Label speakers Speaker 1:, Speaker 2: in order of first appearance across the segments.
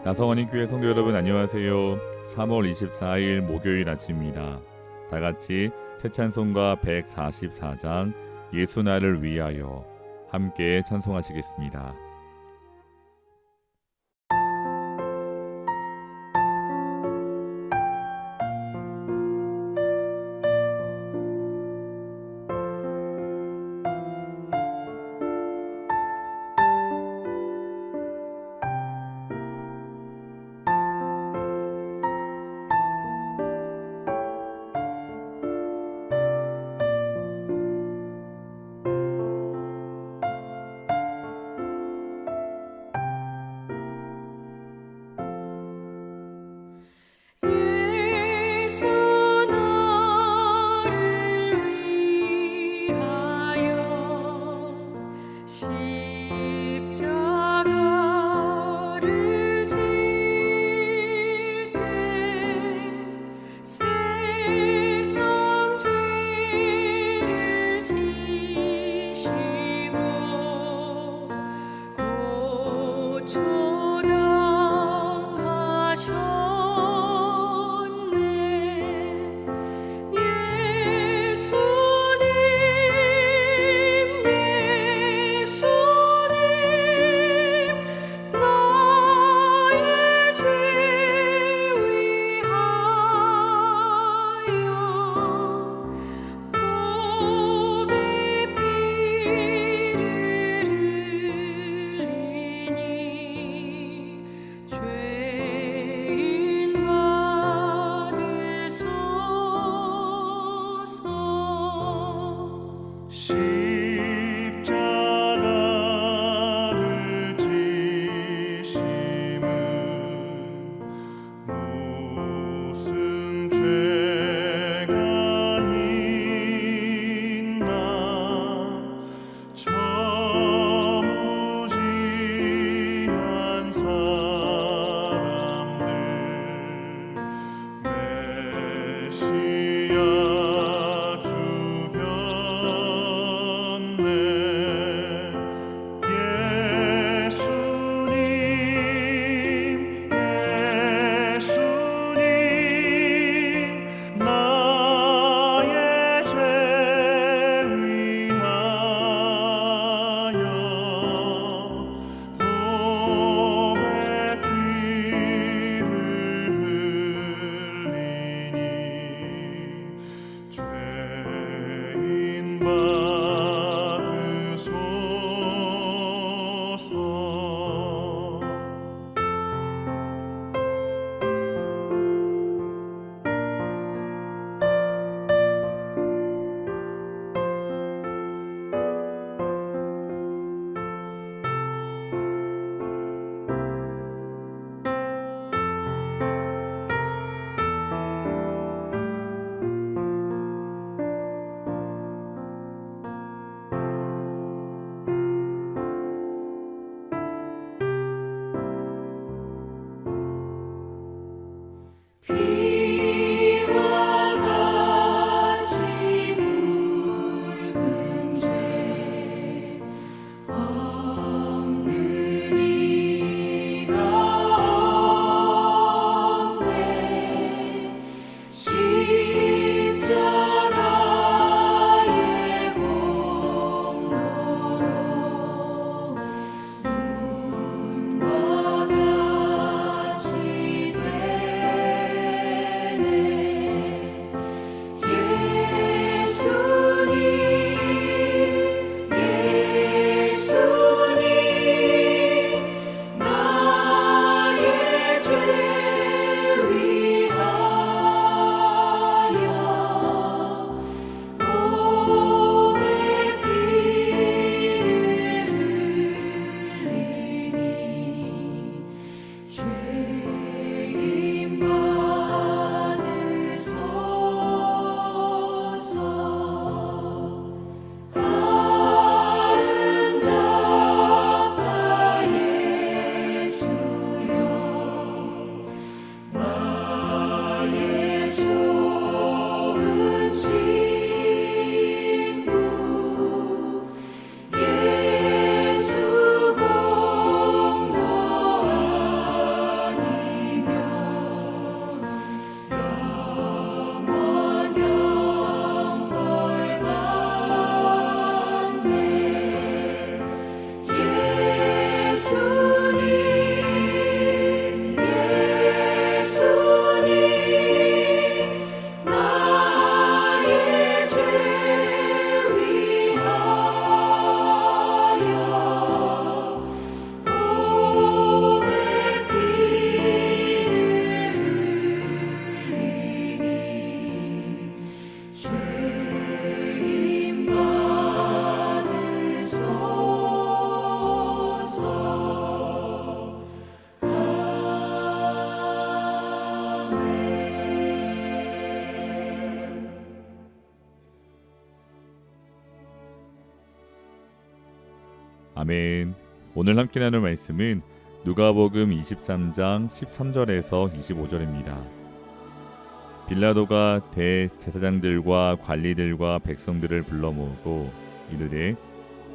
Speaker 1: 나성원인 교회 성도 여러분 안녕하세요. 3월 24일 목요일 아침입니다. 다 같이 새 찬송가 144장 예수 나를 위하여 함께 찬송하시겠습니다. 아멘. 오늘 함께 나눌 말씀은 누가복음 23장 13절에서 25절입니다. 빌라도가 대제사장들과 관리들과 백성들을 불러 모으고 이르되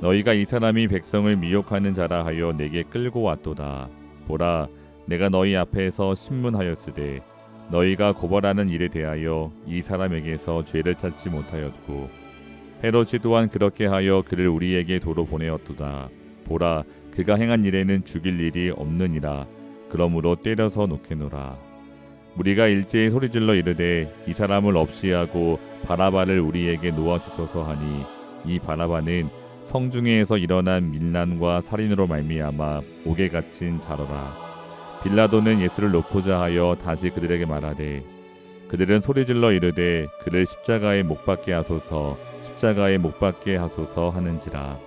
Speaker 1: 너희가 이 사람이 백성을 미혹하는 자라 하여 내게 끌고 왔도다. 보라, 내가 너희 앞에서 신문하였으되 너희가 고발하는 일에 대하여 이 사람에게서 죄를 찾지 못하였고 헤롯이 또한 그렇게 하여 그를 우리에게 도로 보내었도다. 보라, 그가 행한 일에는 죽일 일이 없느니라. 그러므로 때려서 놓게노라. 무리가 일제히 소리질러 이르되 이 사람을 없이 하고 바라바를 우리에게 놓아주소서 하니 이 바라바는 성중에서 일어난 밀난과 살인으로 말미암아 옥에 갇힌 자로라. 빌라도는 예수를 놓고자 하여 다시 그들에게 말하되 그들은 소리질러 이르되 그를 십자가에 못 박게 하소서, 십자가에 못 박게 하소서 하는지라.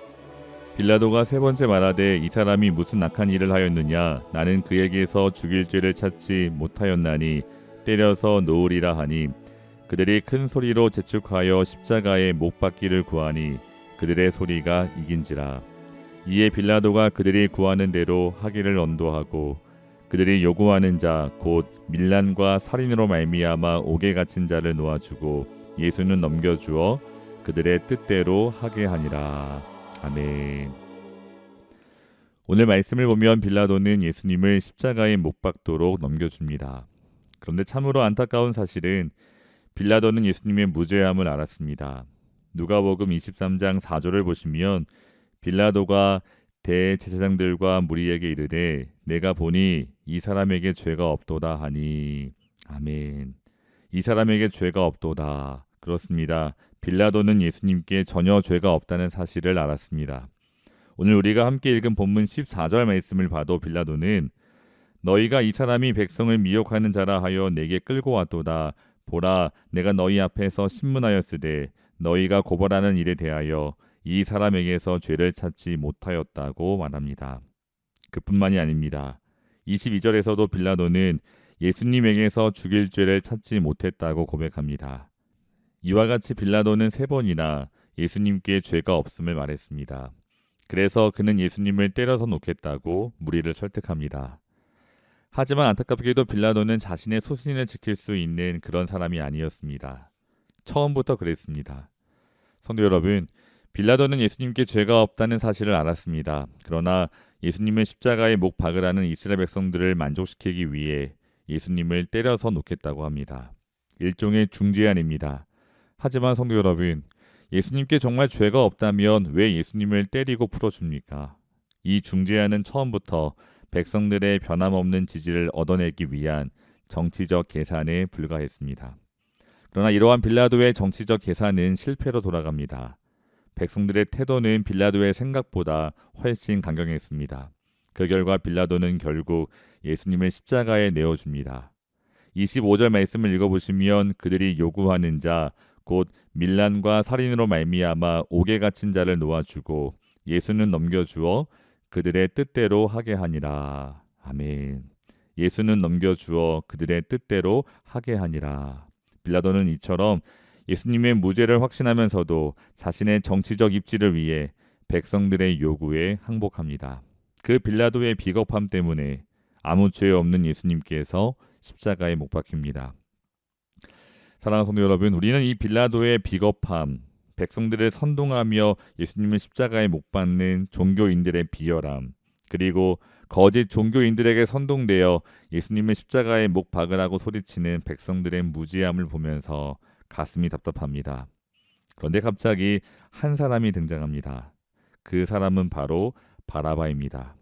Speaker 1: 빌라도가 세 번째 말하되 이 사람이 무슨 악한 일을 하였느냐? 나는 그에게서 죽일 죄를 찾지 못하였나니 때려서 놓으리라 하니 그들이 큰 소리로 재촉하여 십자가에 못 박기를 구하니 그들의 소리가 이긴지라. 이에 빌라도가 그들이 구하는 대로 하기를 언도하고 그들이 요구하는 자 곧 밀란과 살인으로 말미암아 옥에 갇힌 자를 놓아주고 예수는 넘겨주어 그들의 뜻대로 하게 하니라. 아멘. 오늘 말씀을 보면 빌라도는 예수님을 십자가에 못 박도록 넘겨줍니다. 그런데 참으로 안타까운 사실은 빌라도는 예수님의 무죄함을 알았습니다. 누가복음 23장 4절을 보시면 빌라도가 대제사장들과 무리에게 이르되 내가 보니 이 사람에게 죄가 없도다 하니. 아멘. 이 사람에게 죄가 없도다. 그렇습니다. 빌라도는 예수님께 전혀 죄가 없다는 사실을 알았습니다. 오늘 우리가 함께 읽은 본문 14절 말씀을 봐도 빌라도는 너희가 이 사람이 백성을 미혹하는 자라 하여 내게 끌고 왔도다. 보라, 내가 너희 앞에서 신문하였으되 너희가 고발하는 일에 대하여 이 사람에게서 죄를 찾지 못하였다고 말합니다. 그뿐만이 아닙니다. 22절에서도 빌라도는 예수님에게서 죽일 죄를 찾지 못했다고 고백합니다. 이와 같이 빌라도는 세 번이나 예수님께 죄가 없음을 말했습니다. 그래서 그는 예수님을 때려서 놓겠다고 무리를 설득합니다. 하지만 안타깝게도 빌라도는 자신의 소신을 지킬 수 있는 그런 사람이 아니었습니다. 처음부터 그랬습니다. 성도 여러분, 빌라도는 예수님께 죄가 없다는 사실을 알았습니다. 그러나 예수님을 십자가에 못 박으라는 이스라엘 백성들을 만족시키기 위해 예수님을 때려서 놓겠다고 합니다. 일종의 중재안입니다. 하지만 성도 여러분, 예수님께 정말 죄가 없다면 왜 예수님을 때리고 풀어줍니까? 이 중재안은 처음부터 백성들의 변함없는 지지를 얻어내기 위한 정치적 계산에 불과했습니다. 그러나 이러한 빌라도의 정치적 계산은 실패로 돌아갑니다. 백성들의 태도는 빌라도의 생각보다 훨씬 강경했습니다. 그 결과 빌라도는 결국 예수님을 십자가에 내어줍니다. 25절 말씀을 읽어보시면 그들이 요구하는 자 곧 밀란과 살인으로 말미암아 옥에 갇힌 자를 놓아주고 예수는 넘겨주어 그들의 뜻대로 하게 하니라. 아멘. 예수는 넘겨주어 그들의 뜻대로 하게 하니라. 빌라도는 이처럼 예수님의 무죄를 확신하면서도 자신의 정치적 입지를 위해 백성들의 요구에 항복합니다. 그 빌라도의 비겁함 때문에 아무 죄 없는 예수님께서 십자가에 못 박힙니다. 사랑하는 성도 여러분, 우리는 이 빌라도의 비겁함, 백성들을 선동하며 예수님을 십자가에 못 박는 종교인들의 비열함, 그리고 거짓 종교인들에게 선동되어 예수님을 십자가에 못 박으라고 소리치는 백성들의 무지함을 보면서 가슴이 답답합니다. 그런데 갑자기 한 사람이 등장합니다. 그 사람은 바로 바라바입니다.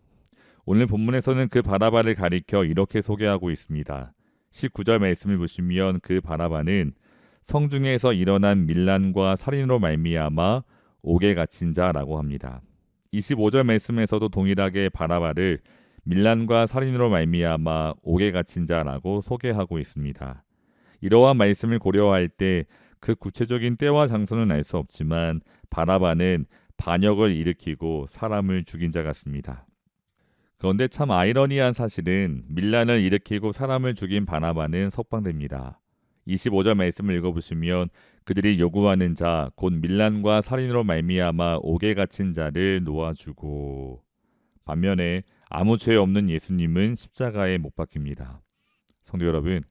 Speaker 1: 오늘 본문에서는 그 바라바를 가리켜 이렇게 소개하고 있습니다. 19절 말씀을 보시면 그 바라바는 성중에서 일어난 밀란과 살인으로 말미암아 옥에 갇힌 자라고 합니다. 25절 말씀에서도 동일하게 바라바를 밀란과 살인으로 말미암아 옥에 갇힌 자라고 소개하고 있습니다. 이러한 말씀을 고려할 때 그 구체적인 때와 장소는 알 수 없지만 바라바는 반역을 일으키고 사람을 죽인 자 같습니다. 그런데 참 아이러니한 사실은 밀란을 일으키고 사람을 죽인 바나바는 석방됩니다. 25절 말씀을 읽어보시면 그들이 요구하는 자 곧 밀란과 살인으로 말미암아 옥에 갇힌 자를 놓아주고, 반면에 아무 죄 없는 예수님은 십자가에 못 박힙니다. 성도 여러분,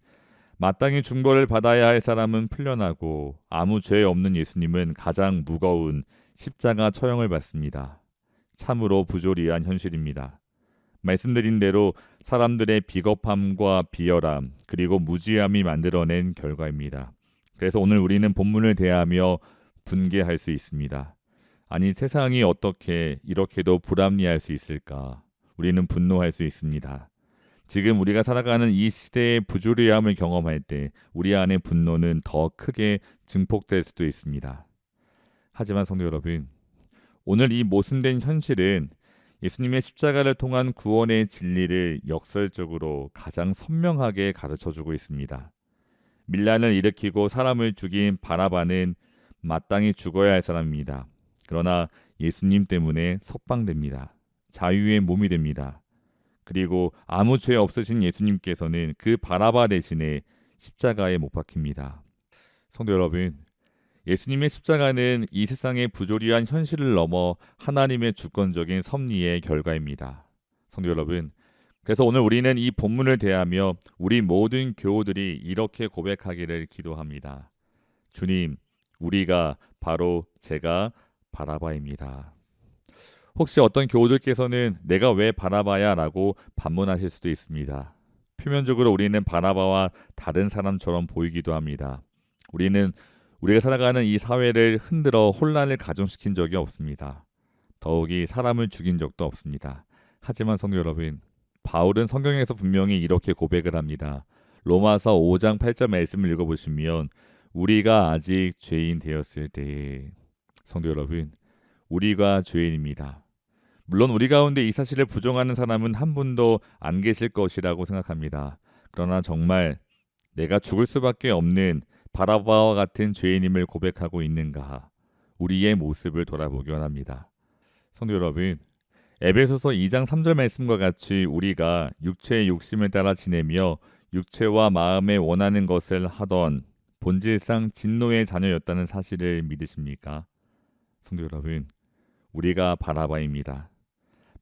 Speaker 1: 마땅히 중벌을 받아야 할 사람은 풀려나고 아무 죄 없는 예수님은 가장 무거운 십자가 처형을 받습니다. 참으로 부조리한 현실입니다. 말씀드린 대로 사람들의 비겁함과 비열함 그리고 무지함이 만들어낸 결과입니다. 그래서 오늘 우리는 본문을 대하며 분개할 수 있습니다. 아니, 세상이 어떻게 이렇게도 불합리할 수 있을까? 우리는 분노할 수 있습니다. 지금 우리가 살아가는 이 시대의 부조리함을 경험할 때 우리 안의 분노는 더 크게 증폭될 수도 있습니다. 하지만 성도 여러분, 오늘 이 모순된 현실은 예수님의 십자가를 통한 구원의 진리를 역설적으로 가장 선명하게 가르쳐주고 있습니다. 밀란을 일으키고 사람을 죽인 바라바는 마땅히 죽어야 할 사람입니다. 그러나 예수님 때문에 석방됩니다. 자유의 몸이 됩니다. 그리고 아무 죄 없으신 예수님께서는 그 바라바 대신에 십자가에 못 박힙니다. 성도 여러분, 예수님의 십자가는 이 세상의 부조리한 현실을 넘어 하나님의 주권적인 섭리의 결과입니다. 성도 여러분, 그래서 오늘 우리는 이 본문을 대하며 우리 모든 교우들이 이렇게 고백하기를 기도합니다. 주님, 우리가 바로 제가 바라바입니다. 혹시 어떤 교우들께서는 내가 왜 바라바야? 라고 반문하실 수도 있습니다. 표면적으로 우리는 바라바와 다른 사람처럼 보이기도 합니다. 우리가 살아가는 이 사회를 흔들어 혼란을 가중시킨 적이 없습니다. 더욱이 사람을 죽인 적도 없습니다. 하지만 성도 여러분, 바울은 성경에서 분명히 이렇게 고백을 합니다. 로마서 5장 8절 말씀을 읽어보시면 우리가 아직 죄인 되었을 때에, 성도 여러분, 우리가 죄인입니다. 물론 우리 가운데 이 사실을 부정하는 사람은 한 분도 안 계실 것이라고 생각합니다. 그러나 정말 내가 죽을 수밖에 없는 바라바와 같은 죄인임을 고백하고 있는가? 우리의 모습을 돌아보기 원합니다. 성도 여러분, 에베소서 2장 3절 말씀과 같이 우리가 육체의 욕심을 따라 지내며 육체와 마음에 원하는 것을 하던 본질상 진노의 자녀였다는 사실을 믿으십니까? 성도 여러분, 우리가 바라바입니다.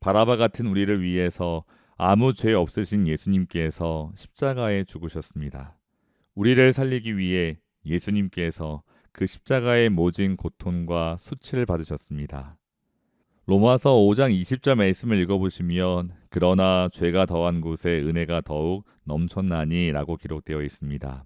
Speaker 1: 바라바 같은 우리를 위해서 아무 죄 없으신 예수님께서 십자가에 죽으셨습니다. 우리를 살리기 위해 예수님께서 그 십자가의 모진 고통과 수치를 받으셨습니다. 로마서 5장 20절 말씀을 읽어보시면 그러나 죄가 더한 곳에 은혜가 더욱 넘쳤나니 라고 기록되어 있습니다.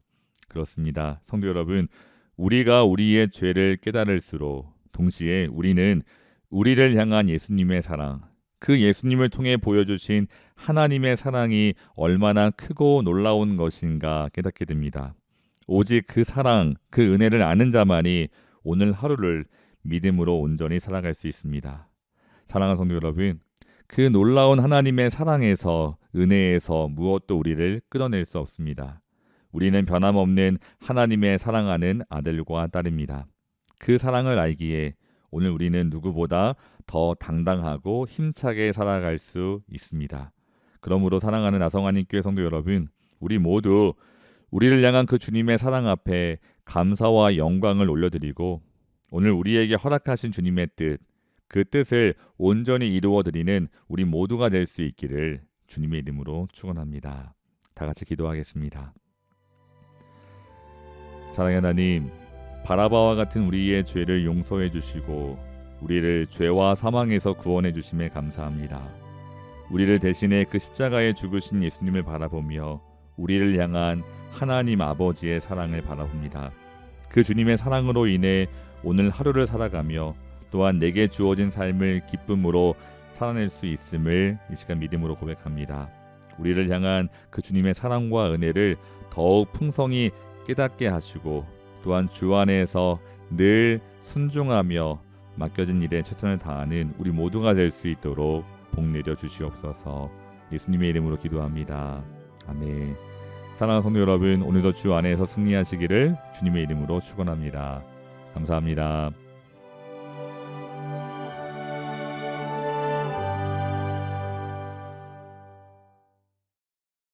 Speaker 1: 그렇습니다. 성도 여러분, 우리가 우리의 죄를 깨달을수록 동시에 우리는 우리를 향한 예수님의 사랑, 그 예수님을 통해 보여주신 하나님의 사랑이 얼마나 크고 놀라운 것인가 깨닫게 됩니다. 오직 그 사랑, 그 은혜를 아는 자만이 오늘 하루를 믿음으로 온전히 살아갈 수 있습니다. 사랑하는 성도 여러분, 그 놀라운 하나님의 사랑에서, 은혜에서 무엇도 우리를 끊어낼 수 없습니다. 우리는 변함없는 하나님의 사랑하는 아들과 딸입니다. 그 사랑을 알기에 오늘 우리는 누구보다 더 당당하고 힘차게 살아갈 수 있습니다. 그러므로 사랑하는 아성환님 교회 성도 여러분, 우리 모두 우리를 향한 그 주님의 사랑 앞에 감사와 영광을 올려드리고 오늘 우리에게 허락하신 주님의 뜻, 그 뜻을 온전히 이루어드리는 우리 모두가 될 수 있기를 주님의 이름으로 축원합니다. 다 같이 기도하겠습니다. 사랑의 하나님, 바라바와 같은 우리의 죄를 용서해 주시고 우리를 죄와 사망에서 구원해 주심에 감사합니다. 우리를 대신해 그 십자가에 죽으신 예수님을 바라보며 우리를 향한 하나님 아버지의 사랑을 바라봅니다. 그 주님의 사랑으로 인해 오늘 하루를 살아가며 또한 내게 주어진 삶을 기쁨으로 살아낼 수 있음을 이 시간 믿음으로 고백합니다. 우리를 향한 그 주님의 사랑과 은혜를 더욱 풍성히 깨닫게 하시고 또한 주 안에서 늘 순종하며 맡겨진 일에 최선을 다하는 우리 모두가 될 수 있도록 복 내려 주시옵소서. 예수님의 이름으로 기도합니다. 아멘. 사랑하는 성도 여러분, 오늘도 주 안에서 승리하시기를 주님의 이름으로 축원합니다. 감사합니다.